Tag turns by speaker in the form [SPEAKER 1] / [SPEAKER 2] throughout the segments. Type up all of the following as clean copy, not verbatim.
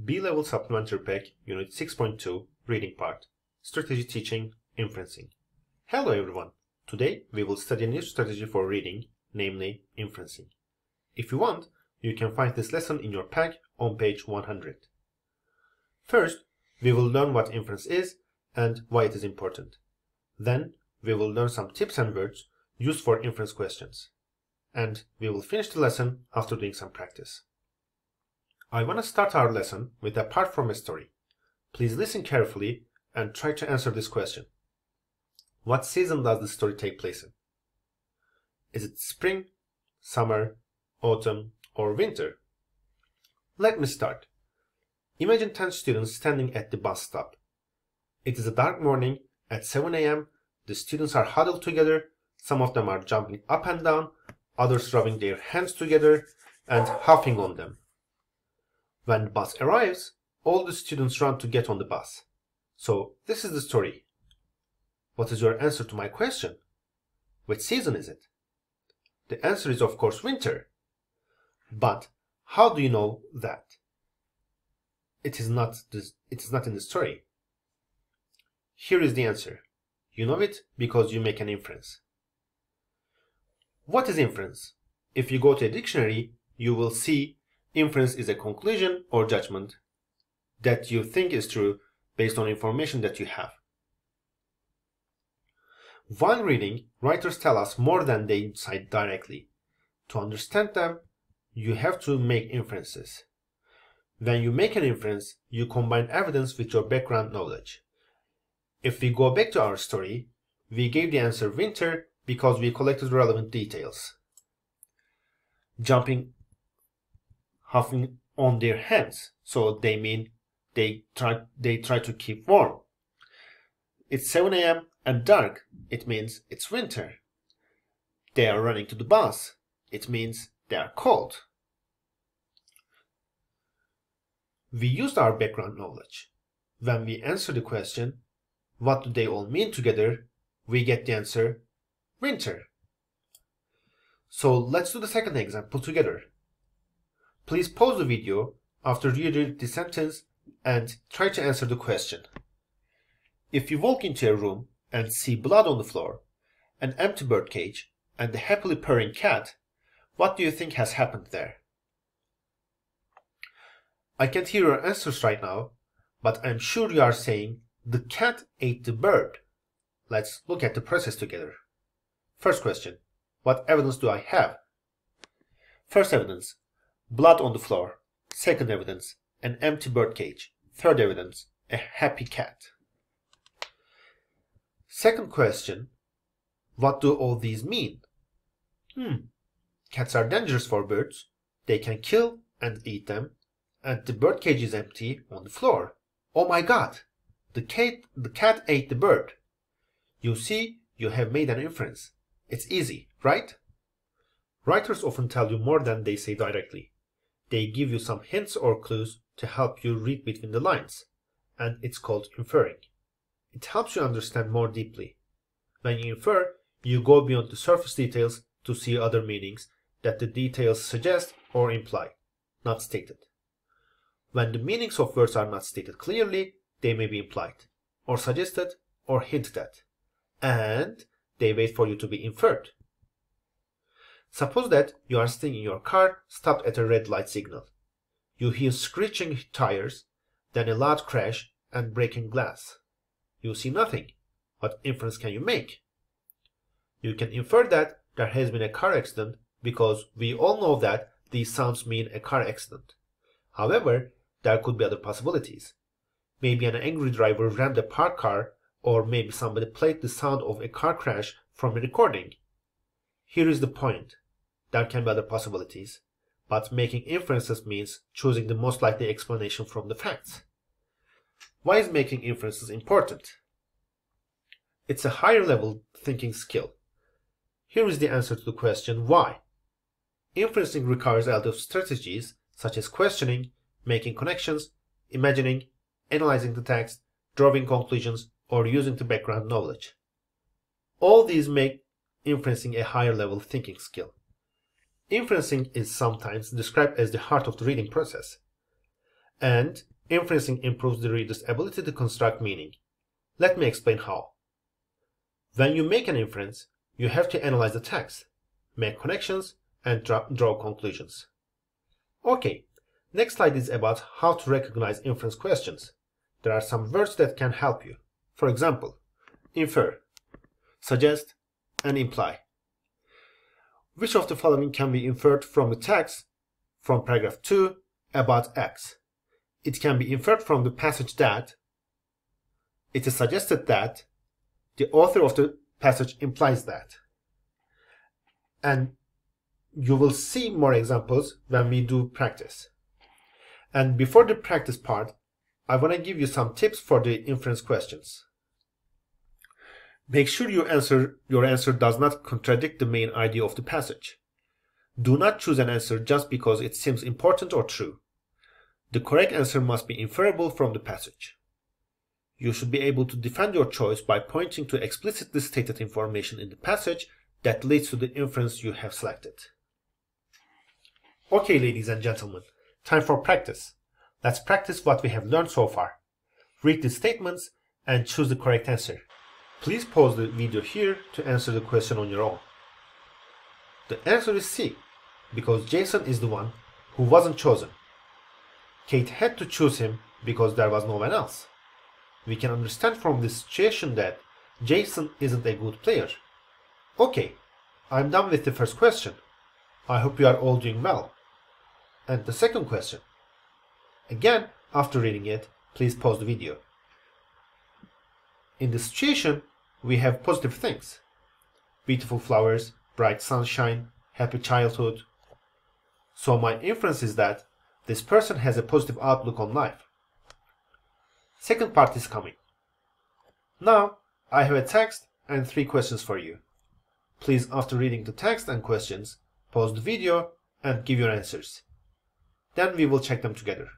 [SPEAKER 1] B-Level Supplementary Pack, Unit 6.2, Reading Part, Strategy Teaching, Inferencing. Hello everyone! Today we will study a new strategy for reading, namely inferencing. If you want, you can find this lesson in your pack on page 100. First, we will learn what inference is and why it is important. Then, we will learn some tips and words used for inference questions. And we will finish the lesson after doing some practice. I want to start our lesson with a part from a story. Please listen carefully and try to answer this question. What season does the story take place in? Is it spring, summer, autumn, or winter? Let me start. Imagine 10 students standing at the bus stop. It is a dark morning at 7 a.m. The students are huddled together. Some of them are jumping up and down, others rubbing their hands together and huffing on them. When the bus arrives, all the students run to get on the bus. So this is the story. What is your answer to my question? Which season is it? The answer is of course winter. But how do you know that? It is not in the story. Here is the answer. You know it because you make an inference. What is inference? If you go to a dictionary, you will see inference is a conclusion or judgment that you think is true based on information that you have. While reading, writers tell us more than they cite directly. To understand them, you have to make inferences. When you make an inference, you combine evidence with your background knowledge. If we go back to our story, we gave the answer winter because we collected relevant details. Jumping, huffing on their hands, so they mean they try to keep warm. It's 7 a.m. and dark, it means it's winter. They are running to the bus, it means they are cold. We used our background knowledge. When we answer the question, what do they all mean together, we get the answer winter. So let's do the second example together. Please pause the video after you read the sentence and try to answer the question. If you walk into a room and see blood on the floor, an empty bird cage, and a happily purring cat, what do you think has happened there? I can't hear your answers right now, but I'm sure you are saying the cat ate the bird. Let's look at the process together. First question, what evidence do I have? First evidence, blood on the floor. Second evidence, an empty bird cage. Third evidence, a happy cat. Second question, what do all these mean? Cats are dangerous for birds. They can kill and eat them. And the bird cage is empty on the floor. Oh my god! The cat ate the bird. You see, you have made an inference. It's easy, right? Writers often tell you more than they say directly. They give you some hints or clues to help you read between the lines, and it's called inferring. It helps you understand more deeply. When you infer, you go beyond the surface details to see other meanings that the details suggest or imply, not stated. When the meanings of words are not stated clearly, they may be implied, or suggested, or hinted at, and they wait for you to be inferred. Suppose that you are sitting in your car, stopped at a red light signal. You hear screeching tires, then a loud crash and breaking glass. You see nothing. What inference can you make? You can infer that there has been a car accident because we all know that these sounds mean a car accident. However, there could be other possibilities. Maybe an angry driver rammed a parked car, or maybe somebody played the sound of a car crash from a recording. Here is the point. There can be other possibilities, but making inferences means choosing the most likely explanation from the facts. Why is making inferences important? It's a higher level thinking skill. Here is the answer to the question why. Inferencing requires a lot of strategies such as questioning, making connections, imagining, analyzing the text, drawing conclusions, or using the background knowledge. All these make inferencing a higher level thinking skill. Inferencing is sometimes described as the heart of the reading process. And inferencing improves the reader's ability to construct meaning. Let me explain how. When you make an inference, you have to analyze the text, make connections, and draw conclusions. Okay, next slide is about how to recognize inference questions. There are some words that can help you. For example, infer, suggest, and imply. Which of the following can be inferred from the text from paragraph 2 about X? It can be inferred from the passage that it is suggested that the author of the passage implies that. And you will see more examples when we do practice. And before the practice part, I want to give you some tips for the inference questions. Make sure your answer does not contradict the main idea of the passage. Do not choose an answer just because it seems important or true. The correct answer must be inferable from the passage. You should be able to defend your choice by pointing to explicitly stated information in the passage that leads to the inference you have selected. Okay, ladies and gentlemen, time for practice. Let's practice what we have learned so far. Read the statements and choose the correct answer. Please pause the video here to answer the question on your own. The answer is C, because Jason is the one who wasn't chosen. Kate had to choose him because there was no one else. We can understand from this situation that Jason isn't a good player. Okay, I'm done with the first question. I hope you are all doing well. And the second question. Again, after reading it, please pause the video. In this situation, we have positive things. Beautiful flowers, bright sunshine, happy childhood. So my inference is that this person has a positive outlook on life. Second part is coming. Now, I have a text and 3 questions for you. Please, after reading the text and questions, pause the video and give your answers. Then we will check them together.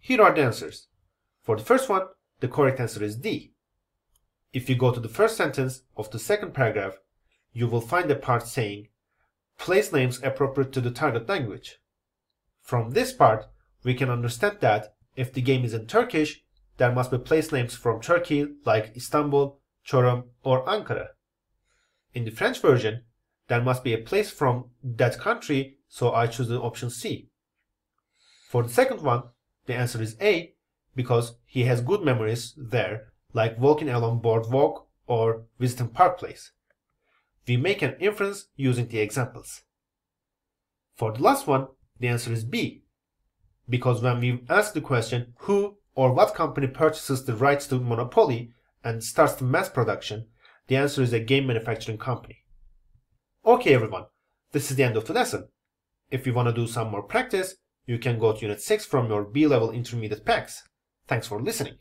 [SPEAKER 1] Here are the answers. For the first one, the correct answer is D. If you go to the first sentence of the second paragraph, you will find a part saying, place names appropriate to the target language. From this part, we can understand that if the game is in Turkish, there must be place names from Turkey like Istanbul, Çorum, or Ankara. In the French version, there must be a place from that country, so I choose the option C. For the second one, the answer is A, because he has good memories there, like walking along boardwalk or visiting Park Place. We make an inference using the examples. For the last one, the answer is B, because when we ask the question who or what company purchases the rights to Monopoly and starts the mass production, the answer is a game manufacturing company. Okay everyone, this is the end of the lesson. If you want to do some more practice, you can go to Unit 6 from your B-level intermediate packs. Thanks for listening.